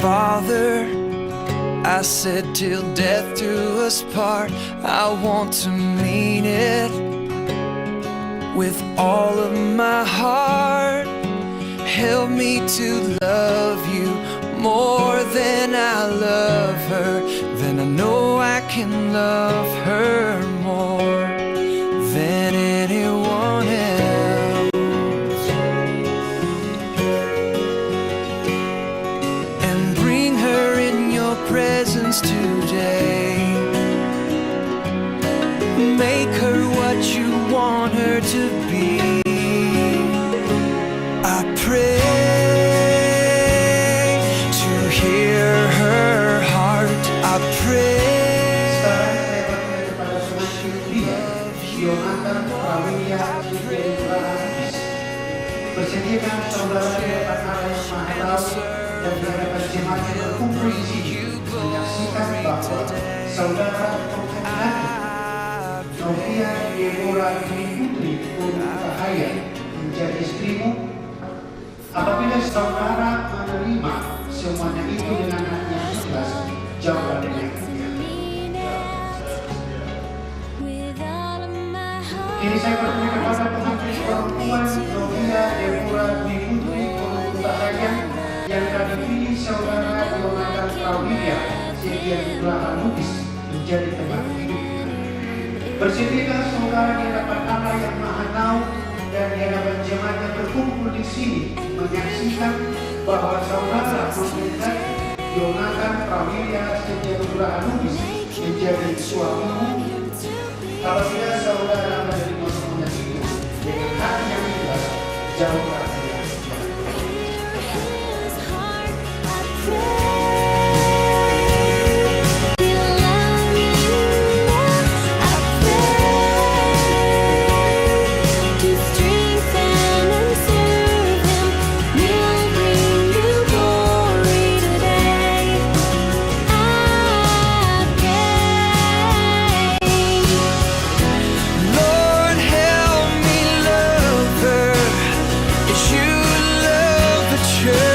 Father, I said till death do us part. I want to mean it with all of my heart. Help me to love you more than I love her. Then I know I can love her more than anyone else. And bring her in your presence today. Make her what you want her to be. I pray to hear her heart. I pray. Bersediakah saudara di depan Allah yang Maha Tahu dan di hadapan jemaat yang berkumpul di sini menyaksikan bahwa saudara Novia Deborah Putri Cahaya menjadi istrimu. Apabila saudara menerima semuanya itu dengan hati yang ikhlas, jawablah dengan kini saya bertanya kepada pengantin perempuan Novia Deborah Putri Cahaya yang telah dipilih saudara Yonatan Prawilia Sekian Belahan Lubis menjadi teman hidup. Bersediakah saudara di hadapan Allah yang Maha Tahu dan di hadapan jemaat yang berkumpul di sini menyaksikan bahwa saudara Yonatan Prawilia Sekian Belahan Lubis menjadi suamimu. Apabila saudara menerima semuanya itu dengan hati yang ikhlas, jawablah dengan church.